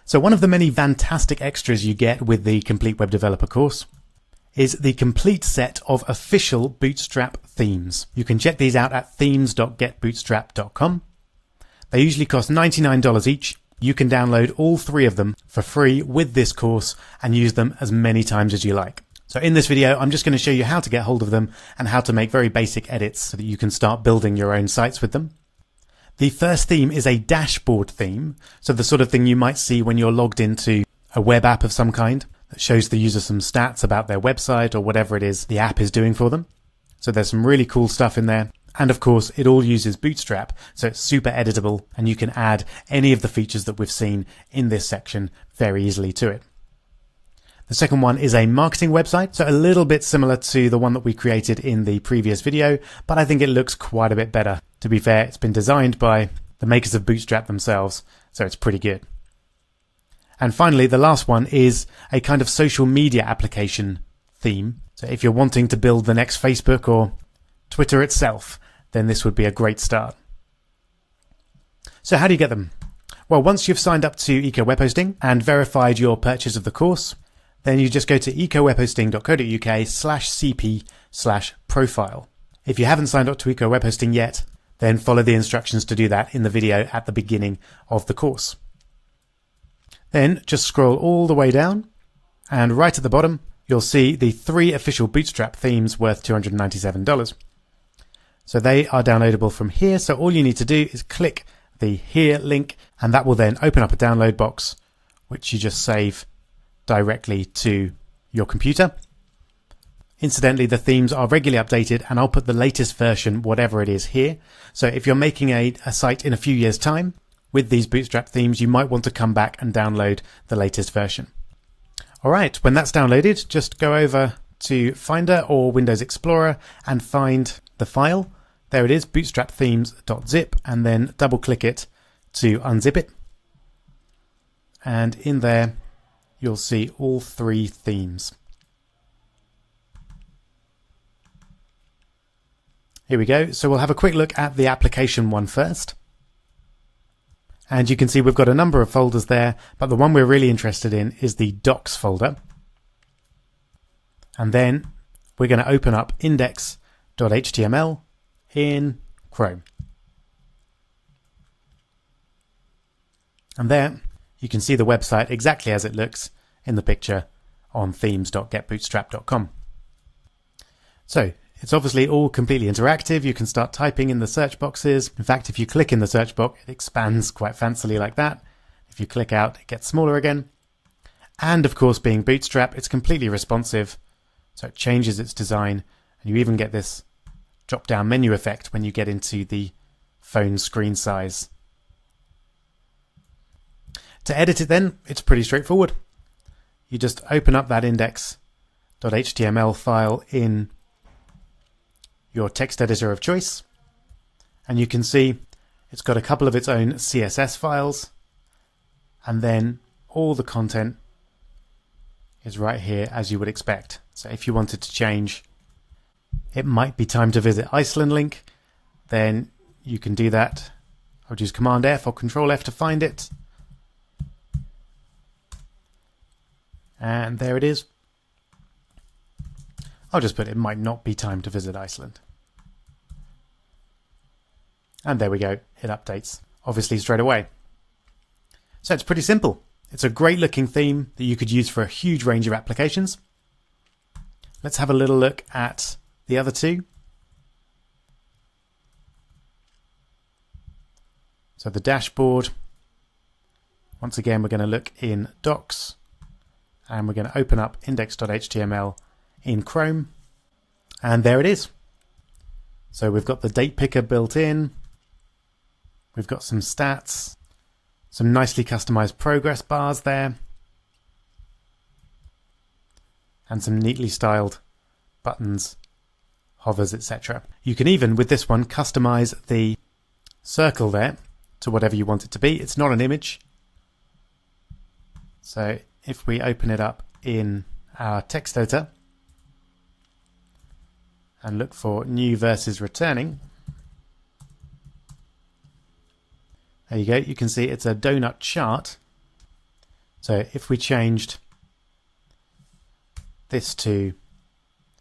So one of the many fantastic extras you get with the Complete Web Developer course is the complete set of official Bootstrap themes. You can check these out at themes.getbootstrap.com. They usually cost $99 each. You can download all 3 of them for free with this course and use them as many times as you like. So in this video, I'm just going to show you how to get hold of them and how to make very basic edits so that you can start building your own sites with them. The first theme is a dashboard theme, so the sort of thing you might see when you're logged into a web app of some kind that shows the user some stats about their website or whatever it is the app is doing for them. So there's some really cool stuff in there. And of course, it all uses Bootstrap, so it's super editable and you can add any of the features that we've seen in this section very easily to it. The second one is a marketing website, so a little bit similar to the one that we created in the previous video, but I think it looks quite a bit better. To be fair, it's been designed by the makers of Bootstrap themselves, so it's pretty good. And finally, the last one is a kind of social media application theme. So if you're wanting to build the next Facebook or Twitter itself, then this would be a great start. So how do you get them? Well, once you've signed up to Eco Web Hosting and verified your purchase of the course, then you just go to ecowebhosting.co.uk/cp/profile. If you haven't signed up to Eco Web Hosting yet, then follow the instructions to do that in the video at the beginning of the course. Then just scroll all the way down, and right at the bottom, you'll see the 3 official Bootstrap themes worth $297. So they are downloadable from here. So all you need to do is click the Here link, and that will then open up a download box, which you just save directly to your computer. Incidentally, the themes are regularly updated, and I'll put the latest version, whatever it is, here. So if you're making a site in a few years' time with these Bootstrap themes, you might want to come back and download the latest version. All right, when that's downloaded, just go over to Finder or Windows Explorer and find the file. There it is, bootstrapthemes.zip, and then double click it to unzip it. And in there, you'll see all 3 themes. Here we go. So we'll have a quick look at the application one first. And you can see we've got a number of folders there, but the one we're really interested in is the docs folder. And then we're going to open up index.html in Chrome. And there you can see the website exactly as it looks in the picture on themes.getbootstrap.com. So it's obviously all completely interactive. You can start typing in the search boxes. In fact, if you click in the search box, it expands quite fancily like that. If you click out, it gets smaller again. And of course, being Bootstrap, it's completely responsive. So it changes its design. And you even get this drop-down menu effect when you get into the phone screen size. To edit it then, it's pretty straightforward. You just open up that index.html file in your text editor of choice, and you can see it's got a couple of its own CSS files, and then all the content is right here as you would expect. So if you wanted to change "It might be time to visit Iceland" link, then you can do that. I'll use Command F or Control F to find it. And there it is. I'll just put "It might not be time to visit Iceland." And there we go. It updates, obviously, straight away. So it's pretty simple. It's a great looking theme that you could use for a huge range of applications. Let's have a little look at the other 2. So the dashboard. Once again, we're going to look in Docs, and we're going to open up index.html in Chrome, and there it is. So we've got the date picker built in. We've got some stats, some nicely customized progress bars there, and some neatly styled buttons, hovers, etc. You can even, with this one, customize the circle there to whatever you want it to be. It's not an image. So if we open it up in our text editor and look for new versus returning, there you go. You can see it's a donut chart. So if we changed this to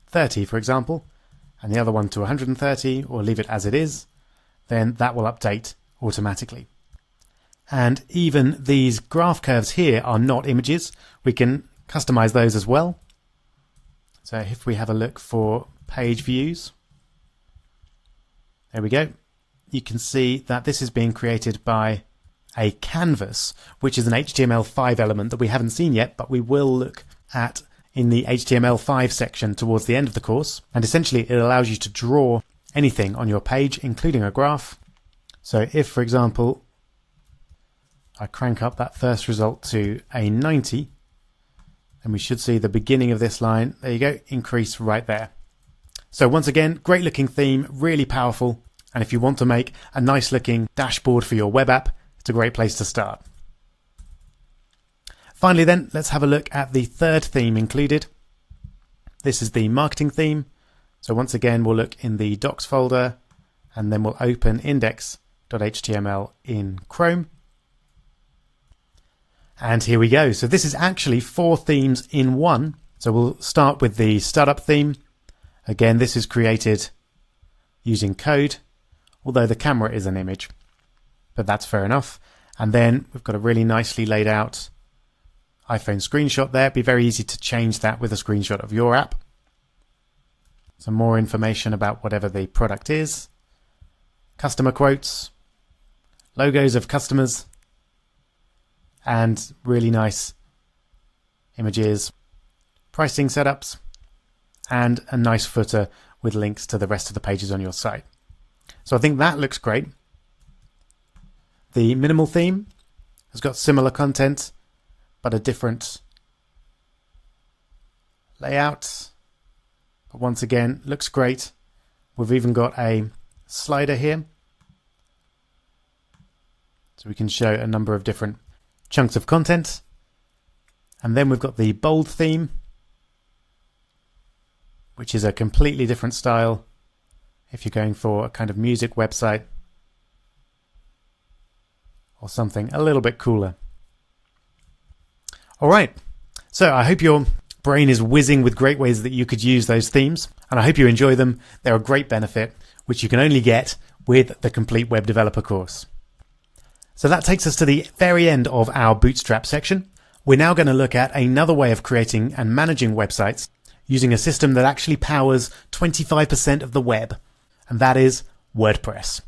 30, for example, and the other one to 130, or leave it as it is, then that will update automatically. And even these graph curves here are not images. We can customize those as well. So if we have a look for page views, there we go. You can see that this is being created by a canvas, which is an HTML5 element that we haven't seen yet, but we will look at in the HTML5 section towards the end of the course. And essentially it allows you to draw anything on your page, including a graph. So if, for example, I crank up that first result to a 90, then we should see the beginning of this line. There you go, increase right there. So once again, great looking theme, really powerful. And if you want to make a nice looking dashboard for your web app, it's a great place to start. Finally then, let's have a look at the third theme included. This is the marketing theme. So once again, we'll look in the docs folder and then we'll open index.html in Chrome. And here we go. So this is actually 4 themes in one. So we'll start with the startup theme. Again, this is created using code, although the camera is an image, but that's fair enough. And then we've got a really nicely laid out iPhone screenshot there. It'd be very easy to change that with a screenshot of your app. Some more information about whatever the product is. Customer quotes, logos of customers, and really nice images, pricing setups, and a nice footer with links to the rest of the pages on your site. So I think that looks great. The minimal theme has got similar content, but a different layout. But once again, looks great. We've even got a slider here, so we can show a number of different chunks of content. And then we've got the bold theme, which is a completely different style if you're going for a kind of music website or something a little bit cooler. All right, so I hope your brain is whizzing with great ways that you could use those themes, and I hope you enjoy them. They're a great benefit, which you can only get with the Complete Web Developer course. So that takes us to the very end of our Bootstrap section. We're now going to look at another way of creating and managing websites using a system that actually powers 25% of the web, and that is WordPress.